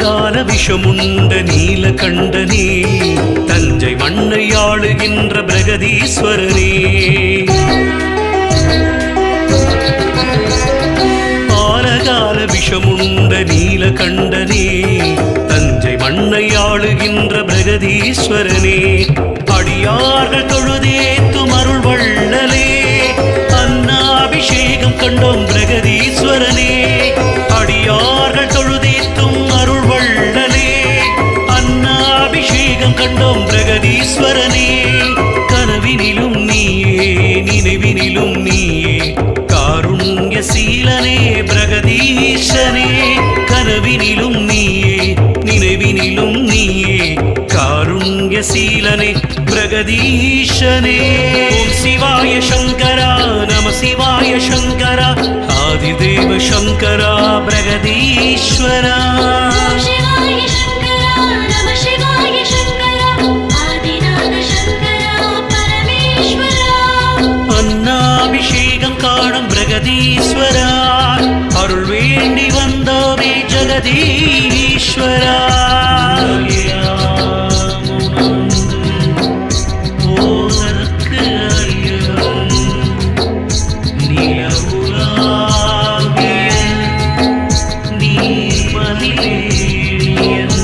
கால விஷமுண்ட நீலகண்டனே தஞ்சை மண்ணை ஆளுகின்ற பிரகதீஸ்வரனே. ஆலகால விஷமுண்ட நீலகண்டனே தஞ்சை மண்ணை ஆளுகின்ற பிரகதீஸ்வரனே. அடியார்கள் தொழுதேத்தும் அருள் வள்ளலே அன்னாபிஷேகம் கண்டோம் பிரகதீஸ்வரனே. அடியார்கள் தொழுதேத்தும் அருள் வள்ளலே அன்னாபிஷேகம் கண்டோம் பிரகதீஸ்வரனே. கனவில் கனவினிலும் நீயே நினைவினிலும் நீயே காருண்ய சீலனே பிரகதீஷனே கனவினிலும் நீயே நினைவினிலும் நீயே காருண்ய சீலனே பிரகதீஷனே ஓம் சிவாய சங்கரா நம சிவாய சங்கரா ஆதிதேவ சங்கரா பிரகதீஸ்வரா शिवाय शङ्करा नमः शिवाय शङ्करा आदिनाथ शङ्करा परमेश्वरा அன்னாபிஷேகம் காணும் பிரகதீஸ்வரா அருள் வேண்டி வந்தோமே ஜெகதீஸ்வரா போதற்கு அறியவும் நிலவுலாவிய நீர்மதிலேறியன்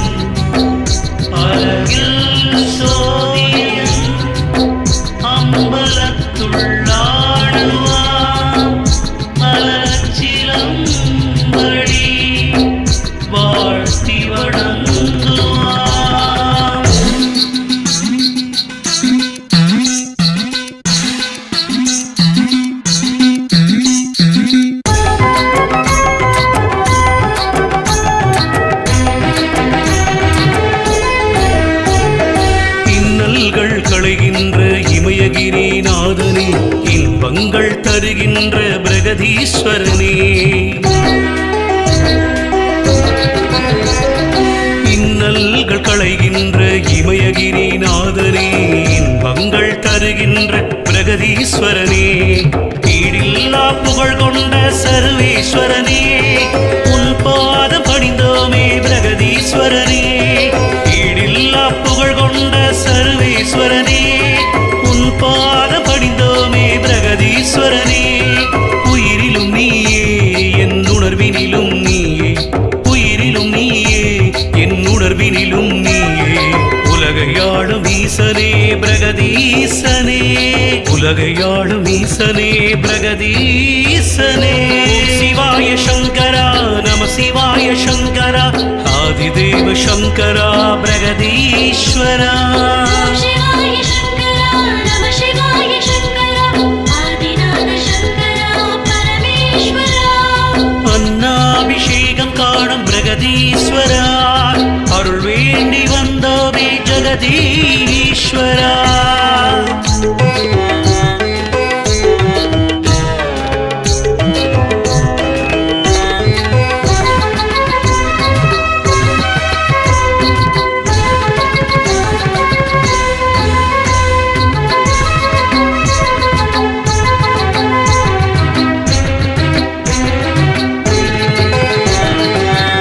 அழகில் சோதியன் அம்பலத்துள்ளாடுவான் மலர்ச்சிலம்படி வாழ்த்தி வணங்குவான் இன்னல்கள் களைகின்ற இமயகிரிநாதனே இன்பங்கள் தருகின்ற பிரகதீஸ்வரனே இன்னல்கள் களைகின்ற இமயகிரிநாதனே இன்பங்கள் தருகின்ற பிரகதீஸ்வரனே ஈடில்லா புகழ் கொண்ட சர்வேஸ்வரனே உன் பாதம் பணிந்தோமே பிரகதீஸ்வரனே ஈடில்லா புகழ் கொண்ட சர்வேஸ்வரனே உன் பாதம் பணிந்தோமே பிரகதீஸ்வரனே உயிரிலும் நீயே என் உணர்வினிலும் நீயே உயிரிலும் நீயே என் உணர்வினிலும் நீயே உலகையாளும் ஈசனே பிரகதீசனே உலகையாளும் ஈசனே பிரகதீசனே சிவாய சங்கரா நம சிவாய சங்கரா ஆதிதேவ சங்கரா பிரகதீஸ்வரா शिवाय शङ्करा नमः शिवाय शङ्करा आदिनाथ शङ्करा परमेश्वरा அன்னாபிஷேகம் காணும் பிரகதீஸ்வரா அருள் வேண்டி வந்தோமே ஜெகதீஸ்வரா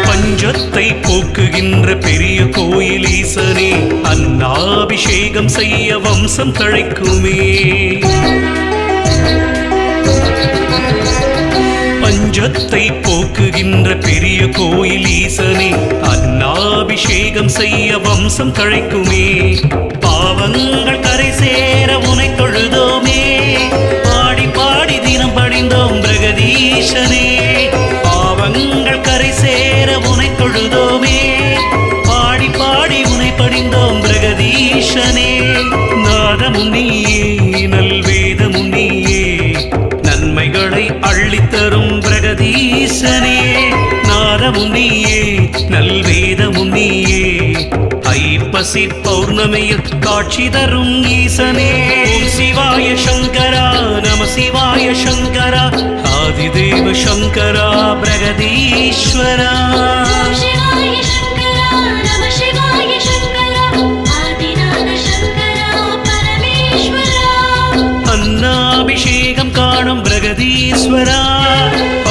பஞ்சத்தை போக்குகின்ற பெரிய கோயில் ஈசனே அன்னாபிஷேகம் செய்ய வம்சம் தழைக்குமே பஞ்சத்தை போக்குகின்ற பெரிய கோயில் ஈசனே அன்னாபிஷேகம் செய்ய வம்சம் தழைக்குமே பாவங்கள் கரை சேர உனை தொழுதோமே பாடி பாடி தினம் படிந்தோம் பிரகதீஷனே பாவங்கள் கரை சேர உனை தொழுதோமே பாடி பாடி உனை படிந்தோம் பிரகதீஷனே நாதமும் நீயே நல்வேதமும் நீயே நன்மைகளை அள்ளித்தரும் பிரகதீசனே நாதமும் நீயே நல்வேதமும் நீயே ஐப்பசி பௌர்ணமியில் காட்சி தரும் ஈசனே ஓம் சிவாய சங்கரா நம சிவாய சங்கரா ஆதிதேவ சங்கரா பிரகதீஸ்வரா शिवाय शङ्करा नमः शिवाय शङ्करा आदिनाथ शङ्करा परमेश्वरा அன்னாபிஷேகம் காணும் பிரகதீஸ்வரா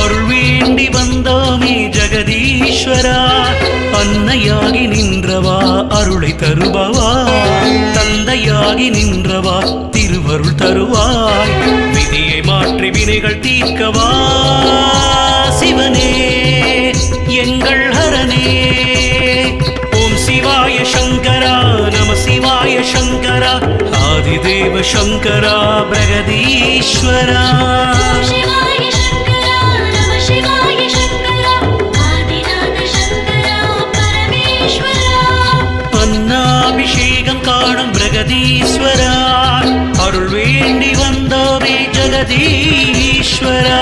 அருள் வேண்டி வந்தோமே ஜெகதீஸ்வரா அன்னையாகி நின்றவா அருளை தருபவா தந்தையாகி நின்றவா திருவருள் தருவாய் விதியை மாற்றி வினைகள் தீர்க்கவா சிவனே எங்கள் ஹரனே ஓம் சிவாய சங்கரா நம சிவாய சங்கரா ஆதிதேவ சங்கரா பிரகதீஸ்வரா शिवाय शङ्करा नमः शिवाय शङ्करा आदिनाथ शङ्करा परमेश्वरा அன்னாபிஷேகம் காணும் பிரகதீஸ்வரா அருள் ஜகதீஸ்வரா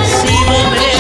சிவமே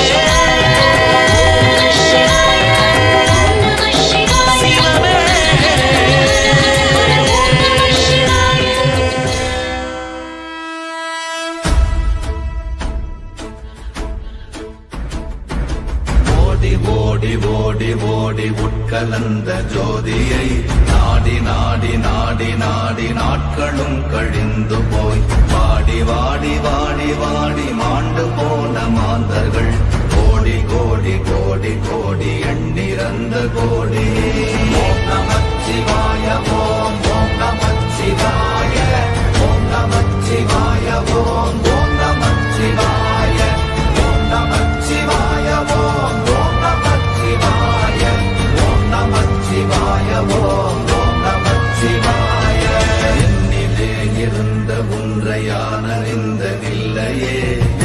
ஓடி ஓடி உட்கலந்த ஜோதியை நாடி நாடி நாடி நாடி நாட்களும் கழிந்து போய் வாடி வாடி வாடி வாடி மாண்டு போன மாந்தர்கள் கோடி கோடி கோடி கோடி எண்ணிறந்த கோடி ஓம் நமச்சிவாய ஓம் ஓம் நமச்சிவாய ஓம் நமச்சிவாய ஓம் ஓம் நமச்சிவாய ஓம் நமச்சிவாய ஓம் ஓம் நமச்சிவாய ஓம் நமச்சிவாய ஓம் ஓம் நமச்சிவாய என்னிலே இருந்த ஒன்றை யான் அறிந்ததில்லையே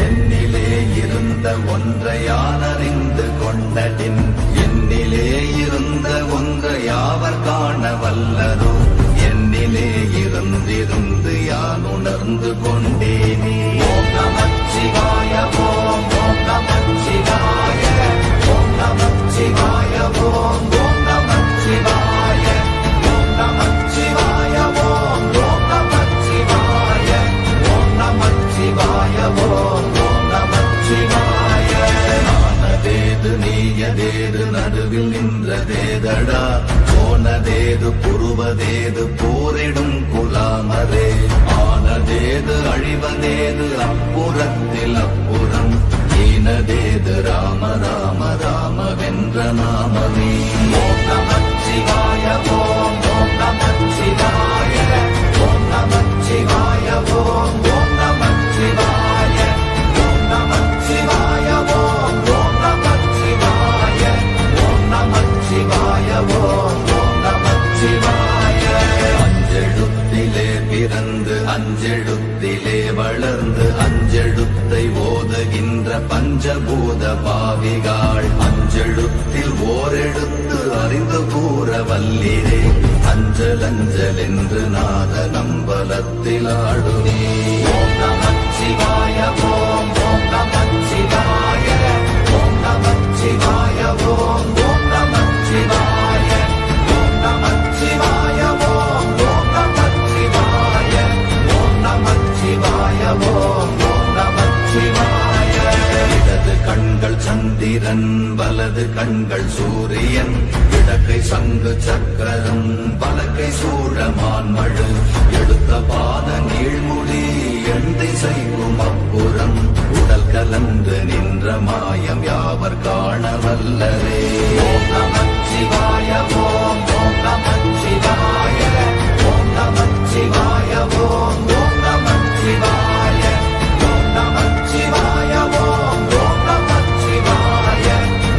என்னிலே இருந்த ஒன்றை யான் அறிந்து கொண்டடின் என்னிலே இருந்த ஒன்றை யாவர் காண வல்லரோ என்னிலே இருந்திருந்து யான் உணர்ந்து கொண்டேனே ஓம் நமச்சிவாய ஓம் ஓம் நமச்சிவாய ஓம் நமச்சிவாய ஓம் ஓம் நமச்சிவாய ஓம் நமச்சிவாய ஓம் ஓம் நமச்சிவாய ஓம் நமச்சிவாய ஓம் ஓம் நமச்சிவாய ஆனதேது நீயதேது நடுவில் நின்றதேதடா போனதேது புருவதேது போரிடும் குலாமரே ஆனதேது அழிவதேது அப்புறத்தில் அப்புறம் ஈனதேது ராம ராம ராம வென்ற நாமமே ஓம் நமச்சிவாய ஓம் ஓம் நமச்சிவாய ஓம் நமச்சிவாய ஓம் ஓம் நமச்சிவாய ஓம் நமச்சிவாய ஓம் ஓம் நமச்சிவாய ஓம் நமச்சிவாய ஓம் ஓம் நமச்சிவாய அஞ்செழுத்திலே பிறந்து அஞ்செழுத்திலே வளர்ந்து அஞ்செழுத்தை ஓதுகின்ற பஞ்சபூத பாவிகாள் அஞ்செழுத்தில் ஓரெழுத்து அறிந்து கூற வல்லிரே அஞ்சல் அஞ்சல் என்று நாத நம்பலத்தில் ஆடுனே ஓம் நமச்சிவாய ஓம் ஓம் நமச்சிவாய ஓம் நமச்சிவாய ஓம் ஓம் நமச்சிவாய ஓம் நமச்சிவாய ஓம் ஓம் நமச்சிவாய ஓம் நமச்சிவாய ஓம் ஓம் நமச்சிவாய இடது கண்கள் சந்திரன் வலது கண்கள் சூரியன் இடக்கை சங்கு சக்கரம் வலக்கை சூழமான் மழு எடுத்த பாத நீழ்முடி எண் திசைக்கும் அப்புறம் உடல் கலந்து நின்ற மாயம் யாவர் காண வல்லரே ஓம் நமச்சிவாய ஓம் ஓம் நமச்சிவாய ஓம் நமச்சிவாய ஓம் ஓம் நமச்சிவாய ஓம் நமச்சிவாய ஓம் ஓம் நமச்சிவாய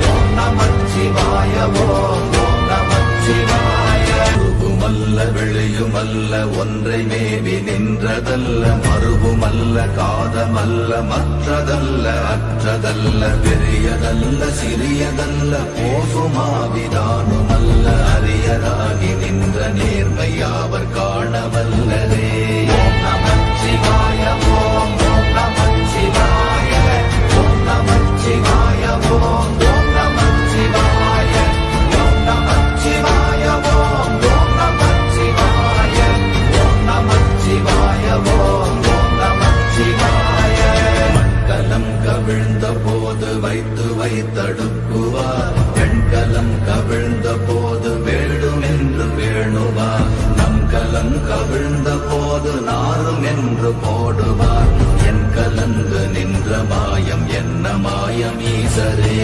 ஓம் நமச்சிவாய ஓம் ஓம் நமச்சிவாய உருவுமல்ல வெளியுமல்ல ஒன்றை மேவி நின்றதல்ல மறுவுமல்ல காதமல்ல மற்றதல்ல அற்றதல்ல பெரியதல்ல சிறியதல்ல போசுமாவிதானுமல்ல அரியராகி நின்ற நேர்மையாவர் காண வல்லரே ஓம் நமச்சிவாய ஓம் ஓம் நமச்சிவாய ஓம் நமச்சிவாய ஓம் ஓம் நமச்சிவாய ஓம் நமச்சிவாய ஓம் ஓம் நமச்சிவாய ஓம் நமச்சிவாய ஓம் ஓம் நமச்சிவாய மண்கலம் கவிழ்ந்த போது வைத்து வைத்தடுக்குவார் பெண்கலம் கவிழ்ந்த போது வேடும் என்று வேணுவார் நம் கலம் கவிழ்ந்த போது நாரும் என்று போடுவார் என் கலந்து நின்ற மாயம் என்ன மாயம் ஈசரே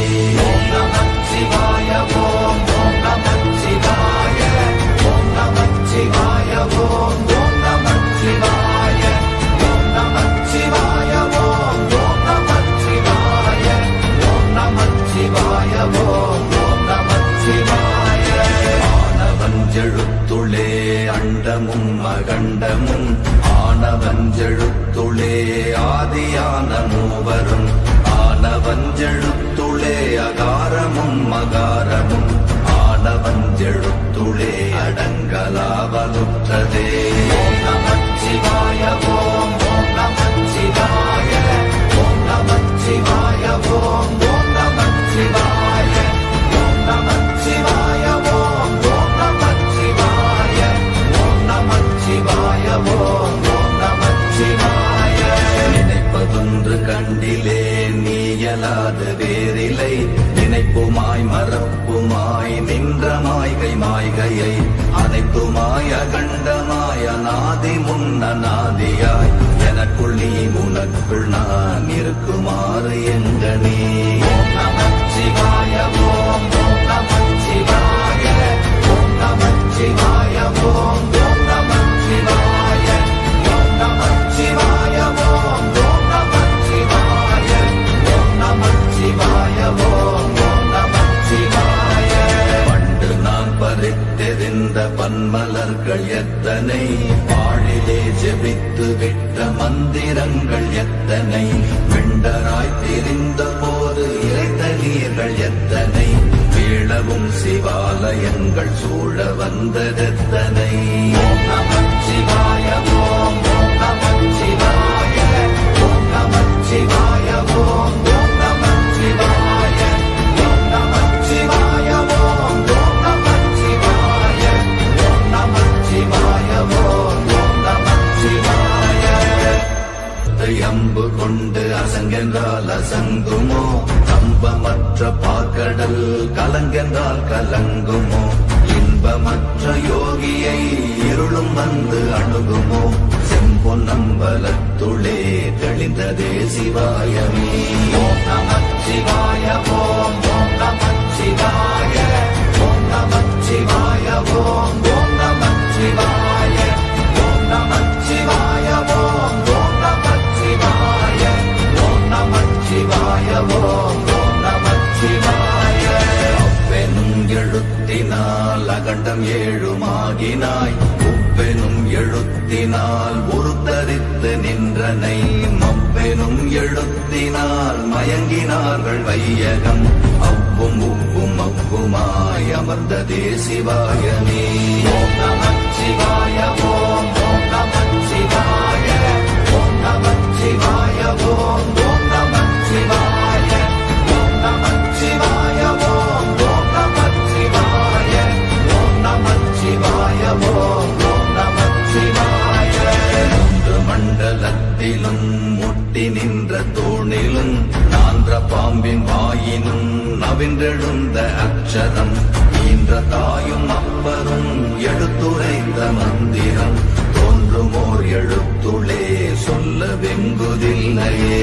ஓம் நமச்சிவாய ஓம் ஓம் நமச்சிவாய ஓம் நமச்சிவாய ஓம் ஓம் நமச்சிவாய ஓம் நமச்சிவாய ஓம் ஓம் நமச்சிவாய ஓம் நமச்சிவாய ஓம் ஓம் நமச்சிவாய ஆனவஞ்செழுத்துளே அண்டமும் அகண்டமும் ஆனவஞ்செழுத்துளே ஆதியான மூவரும் இயலாது வேறிலை நினைப்புமாய் மறப்புமாய் நின்ற மாய்கை மாய்கையை அனைத்துமாய் அகண்டமாய் அநாதி முன்னநாதியாய் எனக்குள் நீ உனக்குள் நான் இருக்குமாறு எங்கனே ஓம் நமச்சிவாய ஓம் ஓம் நமச்சிவாய ஓம் நமச்சிவாய ஓம் ஓம் நமச்சிவாய ஓம் நமச்சிவாய ஓம் ஓம் நமச்சிவாய ஓம் நமச்சிவாய ஓம் ஓம் நமச்சிவாய பண்டு நான் பறித்தெறிந்த பன்மலர்கள் எத்தனை வாழிலே ஜெபித்து விட்ட மந்திரங்கள் எத்தனை வெண்டராய் திரிந்த போது இறைத்த நீர்கள் எத்தனை வீழவும் சிவாலயங்கள் சூழ வந்ததெத்தனை ஓம் நமச்சிவாய ஓம் ஓம் நமச்சிவாய ஓம் நமச்சிவாய ஓம் ஓம் நமச்சிவாய ஓம் நமச்சிவாய ஓம் ஓம் நமச்சிவாய ஓம் நமச்சிவாய ஓம் ஓம் நமச்சிவாய அம்பு கொண்டு அசங்கென்றால் அசங்குமோ கம்பமற்ற பாக்கடல் கலங்கென்றால் கலங்குமோ இன்பமற்ற யோகியை இருளும் வந்து அணுகுமோ செம்பொன்னம்பலத்துளே தெளிந்ததே சிவாயமே ஓம் நமச்சிவாய ஓம் ஓம் நமச்சிவாய ஓம் நமச்சிவாய ஓம் ஓம் நமச்சிவாய ஓம் நமச்சிவாய ஓம் ஓம் நமச்சிவாய ஓம் நமச்சிவாய ஓம் ஓம் நமச்சிவாய அப்பெனும் எழுத்தினால் அகண்டம் ஏழுமாகினாய் உப்பெனும் எழுத்தினால் உருத்தரித்து நின்றனை மப்பெனும் எழுத்தினால் மயங்கினார்கள் வையகம் அவ்வும் உப்பும் அப்புமாய் அமர்ந்ததே சிவாயமே ஓம் நமச்சிவாய ஓம் ஓம் நமச்சிவாய ஓம் நமச்சிவாய ஓம் ஓம் நமச்சிவாய ஓம் நமச்சிவாய ஓம் ஓம் நமச்சிவாய ஓம் நமச்சிவாய ஓம் ஓம் நமச்சிவாய மூன்று மண்டலத்திலும் முட்டி நின்ற தூணிலும் நான்ற பாம்பின் வாயினும் நவின்றெழுந்த அக்ஷரம் ஈன்ற தாயும் அப்பரும் எடுத்துரைத்த மந்திரம் தோன்றுமோர் எழுத்துளே சொல்ல வெங்குதில்லையே